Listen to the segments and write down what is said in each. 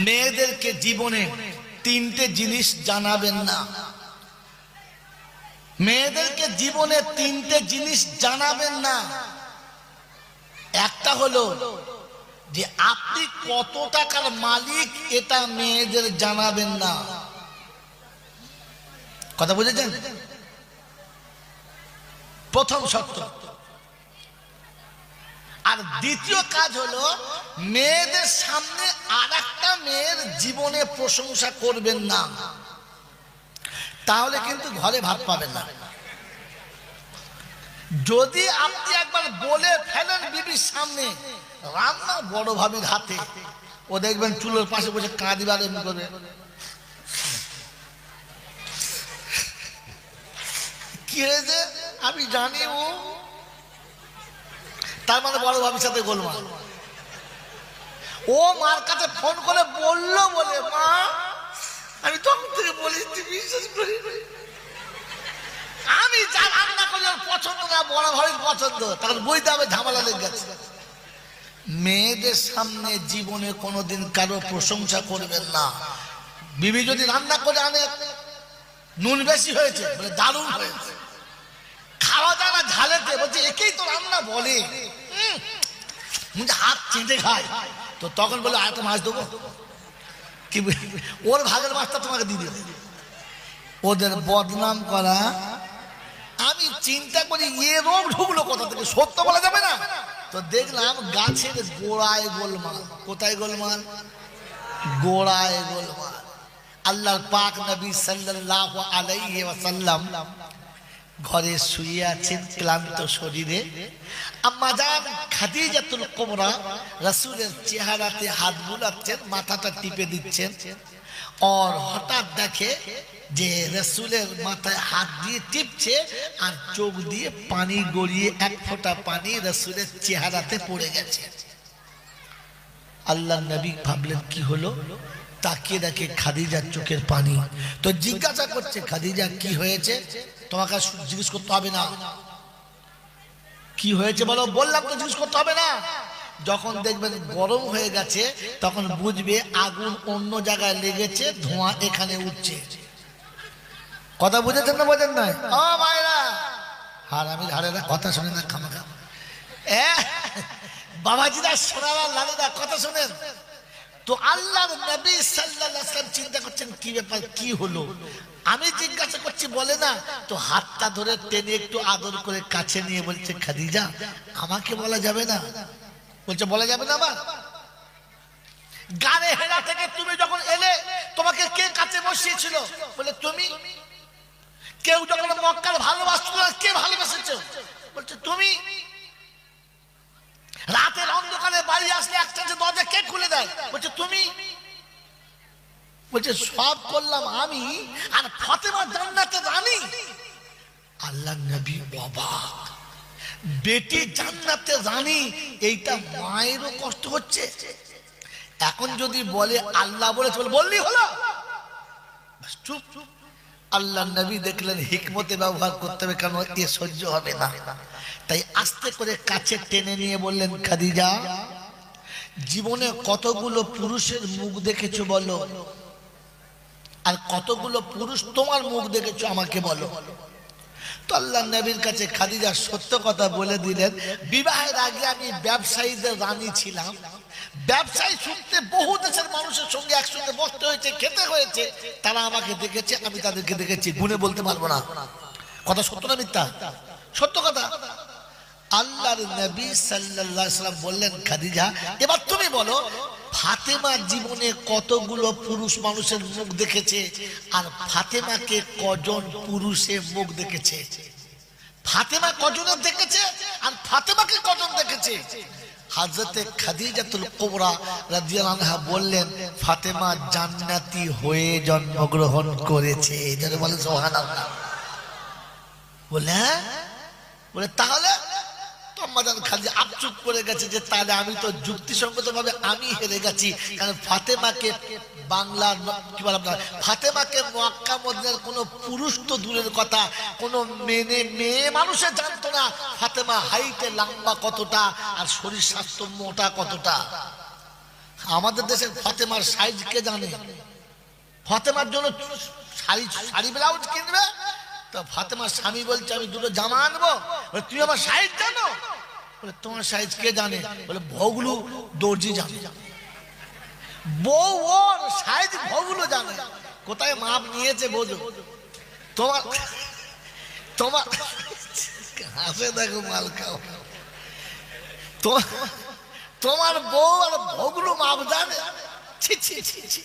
মেয়েদেরকে জীবনে তিনটে জিনিস জানাবেন না। মেয়েদেরকে জীবনে তিনটে জিনিস জানাবেন না। একটা হলো যে আপনি কত টাকার মালিক, এটা মেয়েদের জানাবেন না। কথা বুঝেছেন? প্রথম শর্ত। আর দ্বিতীয় কাজ হলো মেয়েদের সামনে আর একটা মেয়ের জীবনে প্রশংসা করবেন না, তাহলে কিন্তু ঘরে ভাত পাবেন না। যদি আপনি একবার বলে ফেলেন বিবির সামনে রান্না বড় ভাবির হাতে, ও দেখবেন চুলোর পাশে বসে কাঁদিবার এমনি করবে, কি হয়েছে আমি জানি, ও তার মানে বড় ভাবির সাথে গোলমাল। ও মার কাছে ফোন করে বললো বলে, মা আমি তখন থেকে বলি তুই বিশ্বাস করি আমি যা রান্না করি ওর পছন্দ না, বড় ভাবির পছন্দ, তখন বুঝতে হবে ঝামেলা লেগে গেছে। মেয়েদের সামনে জীবনে কোনোদিন কারো প্রশংসা করবেন না। বিবি যদি রান্না করে আনে নুন বেশি হয়েছে বলে দারুণ হয়েছে, খাওয়া যায় না ঝালেতে, বলছে একেই তো রান্না বলে, হাত চেটে খায়, তো তখন বলে আরেকটা মাছ দেবো, কি ওর ভাগের মাছটা তোমাকে দিয়ে দেবে। ওদের বদনাম করা। আমি চিন্তা করি এ রোগ ঢুকলো কোথা থেকে, সত্য বলা যাবে না। তো দেখলাম গাছের গোড়ায় গোলমাল। কোথায় গোলমাল? গোড়ায় গোলমাল। আল্লাহর পাক নবী সাল্লাল্লাহু আলাইহি ওয়াসাল্লাম ঘরে শুয়ে আছেন ক্লান্ত শরীরে। আম্মা জান খাদিজাতুল কুবরা রাসূলের চেহারাতে হাত বুলাচ্ছেন, মাথাটা টিপে দিচ্ছেন। আর হঠাৎ দেখে যে রাসূলের মাথায় হাত দিয়ে টিপছে আর চোখ দিয়ে পানি গড়িয়ে এক ফোঁটা পানি রাসূলের চেহারাতে পড়ে গেছে। আল্লাহর নবী ভাবলেন কি হলো, তাকিয়ে দেখে খাদিজার চোখের পানি। তো জিজ্ঞাসা করছে, খাদিজা কি হয়েছে? তোমাকে জিজ্ঞেস করতে হবে না, কি হয়েছে বলো। বললাম তো জিজ্ঞেস করতে হবে না। যখন দেখবেন গরম হয়ে গেছে তখন বুঝবে আগুন অন্য জায়গায় লেগেছে, ধোঁয়া এখানে উঠছে। কথা বুঝেছেন না বোঝেন না? ও ভাইরা, আর আমি ধারেরা কথা শুনে না খামাখা, বাবাজিরা শোনারা লাদেরা কথা শুনেন। তো আল্লাহর নবী সাল্লাল্লাহু আলাইহি ওয়াসাল্লাম চিন্তা করছেন কি ব্যাপার, কি হলো। আমি জিজ্ঞাসা করছি বলে না, তো হাতটা ধরে টেনে একটু আদর করে কাছে নিয়ে বলছে, খাদিজা আমাকে বলা যাবে না? বলছে বলা যাবে না। আবার গানে হেরা থেকে তুমি যখন এলে তোমাকে কে কাছে বসিয়েছিল? বলে তুমি। কেউ যখন মক্কার ভালোবাসতো না, কে ভালোবেসেছো? বলছে তুমি। রাতের অন্ধকারে বাড়ি আসলে একটা দরজা কে খুলে দেয়? বলছে তুমি। বলছে সব করলাম আমি, আর ফাতেমা জান্নাতের রানী। আল্লাহর নবী অবাক, বেটি জান্নাতের রানী, এইটা মায়েরও কষ্ট হচ্ছে। এখন যদি বলে আল্লাহ বলেছে, বললেই হলো, চুপ। আল্লাহর নবী দেখলেন হিকমতে ব্যবহার করতে হবে, কেন এ সহ্য হবে না। তাই আস্তে করে কাছে টেনে নিয়ে বললেন, খাদিজা জীবনে কতগুলো পুরুষের মুখ দেখেছো বলো, আর কতগুলো পুরুষ তোমার মুখ দেখেছো আমাকে বলো। তো আল্লাহ নবীর কাছে খাদিজা সত্য কথা বলে দিলেন, বিবাহের আগে আমি ব্যবসায়ীদের রানী ছিলাম। ব্যবসায়ী সূত্রে বহু দেশের মানুষের সঙ্গে একসঙ্গে বসতে হয়েছে, খেতে হয়েছে, তারা আমাকে দেখেছে, আমি তাদেরকে দেখেছি, গুণে বলতে পারবো না। কথা সত্য না মিথ্যা? সত্য কথা। আল্লাহর নবী সাল্লাল্লাহু আলাইহি ওয়াসাল্লাম বললেন, খাদিজা এবার তুমি বলো, ফাতেমা জীবনে কতগুলো পুরুষ মানুষের মুখ দেখেছে, আর ফাতেমাকে কজন পুরুষের মুখ দেখেছে? ফাতেমা কজনের দেখেছে আর ফাতেমাকে কজন দেখেছে? হযরতে খাদিজাতুল কুবরা রাদিয়াল্লাহু আনহা বললেন, ফাতেমা জান্নাতি হয়ে জন্মগ্রহণ করেছে। যারা বলে সুবহানাল্লাহ। বলে তাহলে খালি আপচুপ করে গেছে যে তাহলে আমি তো যুক্তিসঙ্গত ভাবে আমি হেরে গেছি, কারণ ফাতেমাকে বাংলার কি বললাম না, ফাতেমাকে মক্কা মদিনার কোনো পুরুষ তো দূরের কথা, কোনো মেয়ে মানুষে জানতো না ফাতেমা হাইটে লম্বা কতটা আর শরীর স্বাস্থ্য মোটা কতটা। আমাদের দেশের ফাতেমার সাইজ কে জানে? ফাতেমার জন্য শাড়ি শাড়ি ব্লাউজ কিনবে, তো ফাতেমার স্বামী বলছে আমি দুটো জামা আনবো, তুই আমার সাইজ জানো? বলে তোমার সাইজ কে জানে? বলে ভগলু দর্জি জানে। বউ ওর সাইজ ভগলু জানে, কোথায় মাপ নিয়েছে বোঝো। তোমার তোমার হাসে দেখো মাল খাও, তোমার বউ আর ভগলু মাপ জানে? ছি ছি ছি ছি,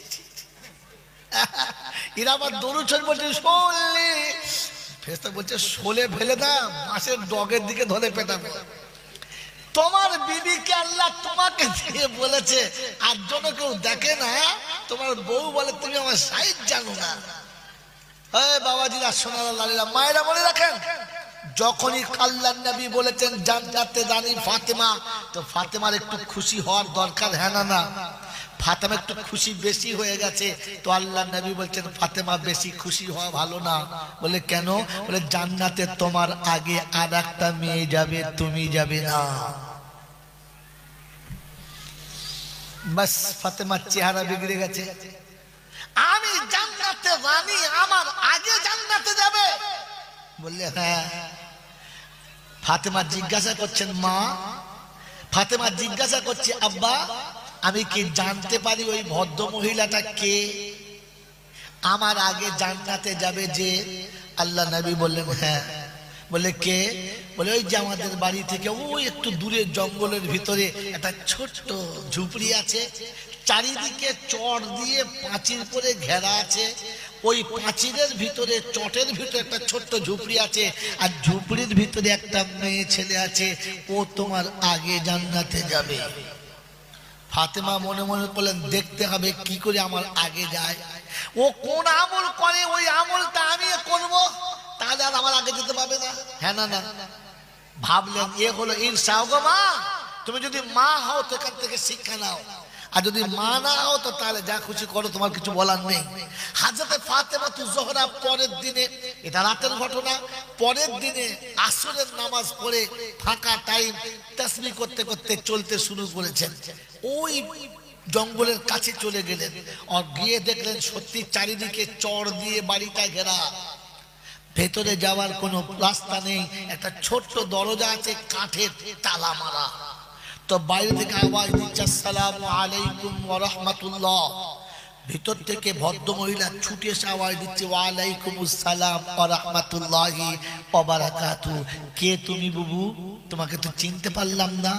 এরা আবার দরুদ শরীফ বলছে শোলে, ফেরেশতা বলছে শোলে ফেলে না, মাছের ডগের দিকে ধরে পেটাবে। তোমার বিবিকে আল্লাহ তোমাকে দিয়ে বলেছে, আর জন্য কেউ দেখে না। তোমার বউ বলে তুমি আমার সাইজ জানো না। বাবাজিরা, সোনারা, লালীরা, মায়েরা মনে রাখেন, যখনই আল্লাহর নবী বলেছেন জান্নাতে রানী ফাতেমা, তো ফাতেমার একটু খুশি হওয়ার দরকার, হ্যাঁ না? না, ফাতেমা একটু খুশি বেশি হয়ে গেছে, তো আল্লাহর নবী বলছেন ফাতেমা বেশি খুশি হওয়া ভালো না। বলে কেন? বলে জান্নাতে তোমার আগে আর একটা মেয়ে যাবে, তুমি যাবে না। বাস, ফাতেমার চেহারা বিগড়ে গেছে। আমি জান্নাতে রানী, আমার আগে জান্নাতে যাবে। বললে হ্যাঁ। ফাতেমা জিজ্ঞাসা করছেন মা, ফাতেমা জিজ্ঞাসা করছে আব্বা, আমি কি জানতে পারি ওই ভদ্র মহিলাটা কে, আমার আগে জান্নাতে যাবে যে? আল্লাহ নবী বললেন হ্যাঁ। বলে কে? বলে ওই যে আমাদের বাড়ি থেকে ওই একটু দূরে জঙ্গলের ভিতরে একটা ছোট্ট ঝুপড়ি আছে, চারিদিকে চট দিয়ে পাঁচিল করে ঘেরা আছে, ওই পাঁচিলের ভিতরে চটের ভিতরে একটা ছোট্ট ঝুপড়ি আছে, আর ঝুপড়ির ভিতরে একটা মেয়ে ছেলে আছে, ও তোমার আগে জান্নাতে যাবে। ফাতেমা মনে মনে বললেন দেখতে হবে কি করে আমার আগে যায়, ও কোন আমল করে, ওই আমলটা আমি করব, তাহলে আর আমার আগে যেতে পারবে না, হ্যাঁ না? না, ভাবলেন এ হলো ঈর্ষা। গো মা, তুমি যদি মা হও তো এখান থেকে শিক্ষা নাও, আর যদি মা না হও তো তাহলে যা খুশি করো, তোমার কিছু বলার নেই। হযরতে ফাতেমা জোহরা পরের দিনে, এটা রাতের ঘটনা, পরের দিনে আসরের নামাজ পড়ে ফাঁকা টাইম তাসবিহ করতে করতে চলতে শুরু করেছেন। ওই জঙ্গলের কাছে চলে গেলেন, আর গিয়ে দেখলেন সত্যি চারিদিকে চড় দিয়ে বাড়িটা ঘেরা, ভেতরে যাওয়ার কোনো রাস্তা নেই, একটা ছোট্ট দরজা আছে কাঠের তালা মারা। তো বাইরে থেকে আওয়াজ দিচ্ছে আসসালামু আলাইকুম ওয়া রাহমাতুল্লাহ, ভিতর থেকে ভদ্র মহিলা ছুটে এসে আওয়াজ দিচ্ছে ওয়া আলাইকুমুস সালাম ওয়া রাহমাতুল্লাহি ওয়া বারাকাতুহু। কে তুমি বুবু? তোমাকে তো চিনতে পারলাম না।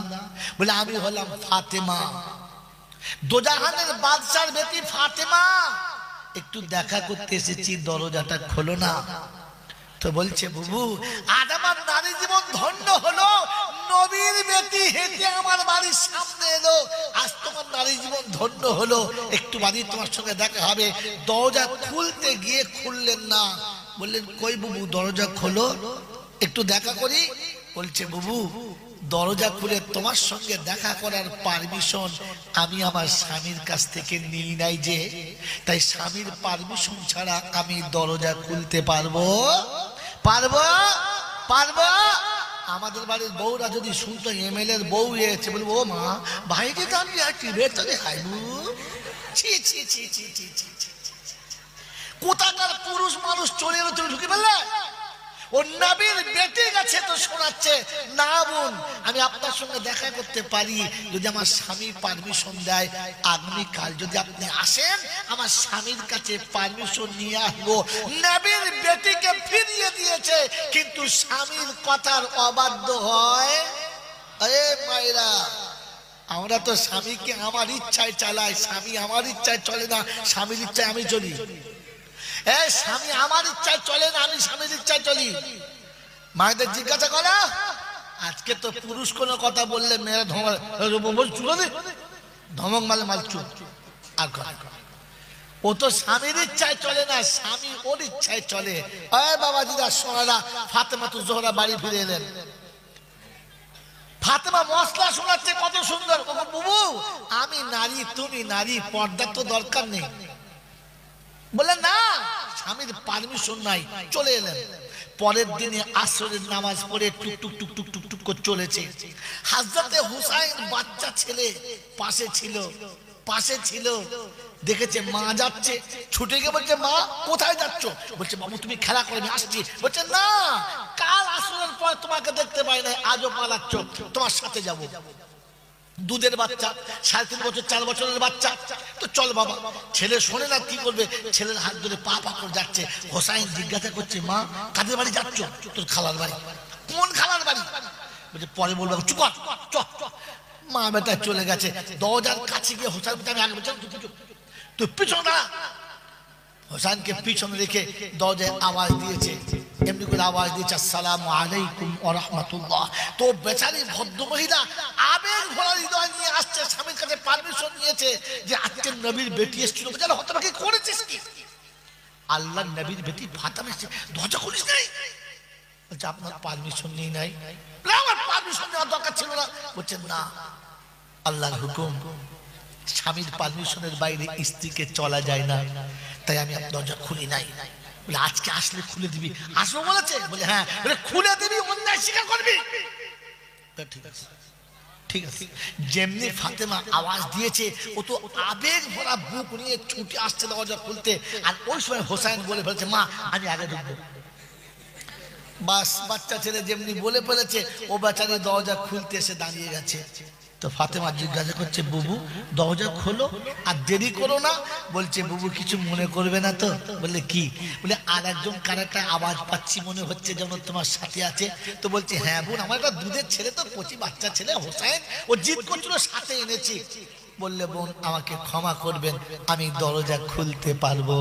বলে আমি হলাম ফাতেমা, দোজাহানের বাদশার বেটি ফাতেমা, একটু দেখা করতে এসেছি, দরজাটা খোলো না। তো বলছে বুবু, আজ আমার নারী জীবন ধন্য হলো, নবীর বেটি হেঁটে আমার বাড়ির সামনে এলো, আজ তোমার নারী জীবন ধন্য হলো, একটু বাড়ি তোমার সঙ্গে দেখা হবে। দরজা খুলতে গিয়ে খুললেন না, বললেন কই বুবু দরজা খোলো, একটু দেখা করি। বলছে বুবু, দরজা খুলে তোমার সঙ্গে দেখা করার পারমিশন আমি আমার স্বামীর কাছ থেকে নিই নাই যে, তাই স্বামীর পারমিশন ছাড়া আমি দরজা খুলতে পারবো? আমাদের বাড়ির বউরা যদি শুনতো এমএলএর বউ এসেছে, বলবো ও মা বাইরে দাঁড়িয়ে আছি, ভেতরে হাইবু। ছি ছি ছি ছি ছি ছি, কোথাকার পুরুষ মানুষ চলে এলো, তুমি ঢুকে ফেললে। ও নবীর বেটি গেছে তো শোনাচ্ছে, না বোন আমি আপনার সঙ্গে দেখা করতে পারি যদি আমার স্বামী পারমিশন দেয়, আগামীকাল যদি আপনি আসেন আমার স্বামীর কাছে পারমিশন নিয়ে আসবো। নবীর বেটিকে ফিরিয়ে দিয়েছে, কিন্তু স্বামীর কথার অবাধ্য হয়। এ মায়েরা, আমরা তো স্বামীকে আমার ইচ্ছায় চালাই, স্বামী আমার ইচ্ছায় চলে না, স্বামীর ইচ্ছায় আমি চলি। স্বামী আমার ইচ্ছায় চলে না, আমি স্বামীর ইচ্ছায় চলি। মায়েদের জিজ্ঞাসা করা, আজকে তো পুরুষ কোনো কথা বললে মেয়েরা ধমক মালে মাল চুপ। আর ও তো স্বামীর ইচ্ছায় চলে না, স্বামী ওর ইচ্ছায় চলে। বাবাজিরা সোনারা, ফাতেমা জোহরা বাড়ি ফিরে এলেন। ফাতেমা মশলা শোনাচ্ছে কত সুন্দর, বুবু আমি নারী তুমি নারী, পর্দার তো দরকার নেই। বলে না, স্বামীর পারমিশন নাই, চলে এলেন। পরের দিনে আসরের নামাজ পড়ে টুক টুক টুক টুক টুক করে চলেছে। হযরতে হুসাইন বাচ্চা ছেলে পাশে ছিল, পাশে ছিল, দেখেছে মা যাচ্ছে, ছুটে গিয়ে বলছে মা কোথায় যাচ্ছ? বলছে বাবু তুমি খেলা করে আমি আসছি। বলছে না, কাল আসরের পর তোমাকে দেখতে পাই না, আজও পালাচ্ছ, তোমার সাথে যাব। দুধের বাচ্চা, 3.5 বছর 4 বছরের বাচ্চা, তো চল বাবা। ছেলে শোনে না, কি করবে, ছেলের হাত ধরে পা পা করে যাচ্ছে। হোসাইন জিজ্ঞাসা করছে মা কাদের বাড়ি যাচ্ছ? তোর খালার বাড়ি। কোন খালার বাড়ি? বলছে পরে বলবো, চুপ কর, চ। মা বেটা চলে গেছে, দরজার কাছে গিয়ে হোসাইন আমি আগে বলছি তুই পিছনে দাঁড়া। হোসাইনকে পিছনে রেখে দরজায় আওয়াজ দিয়েছে, এমনি করে আওয়াজ দিয়েছে আসসালামু আলাইকুম ওয়া রাহমাতুল্লাহ। তো বেচারি ভদ্র মহিলা আবেগ ভরা হৃদয় নিয়ে আসছে, স্বামীর কাছে পারমিশন নিয়েছে যে আজকে নবীর বেটি এসেছিল। বেচারা হতভাগী করেছিস কি? আল্লাহর নবীর বেটি ফাতেমা এসেছে, দরজা খুলিস নাই? বলছে আপনার পারমিশন নেই নাই? আমার পারমিশন নেওয়ার দরকার ছিল না। বলছেন না, আল্লাহর হুকুম, স্বামীর পারমিশনের বাইরে স্ত্রীকে চলা যায় না, তাই আমি দরজা খুলি নাই। বলে আজকে আসলে খুলে দিবি? আসবো বলেছে? বলে হ্যাঁ। বলে খুলে দিবি, অন্যায় স্বীকার করবি? ঠিক আছে, ঠিক আছে। যেমনি ফাতেমা আওয়াজ দিয়েছে, ও তো আবেগ ভরা বুক নিয়ে ছুটে আসছে দরজা খুলতে। আর ওই সময় হোসাইন বলে ফেলছে মা আমি আগে ঢুকবো। বাস, বাচ্চা ছেলে যেমনি বলে ফেলেছে, ও বেচারি দরজা খুলতে এসে দাঁড়িয়ে গেছে। তো ফাতেমা জিজ্ঞাসা করছে বুবু দরজা খোলো, আর দেরি করো না। বলছে বুবু কিছু মনে করবে না তো? বললে কি? বলে আর একজন কার একটা আওয়াজ পাচ্ছি, মনে হচ্ছে যেন তোমার সাথে আছে। তো বলছে হ্যাঁ বোন, আমার একটা দুধের ছেলে, তো কচি বাচ্চা ছেলে হোসাইন, ও জিদ করছিল, সাথে এনেছি। বললে বোন আমাকে ক্ষমা করবেন, আমি দরজা খুলতে পারবো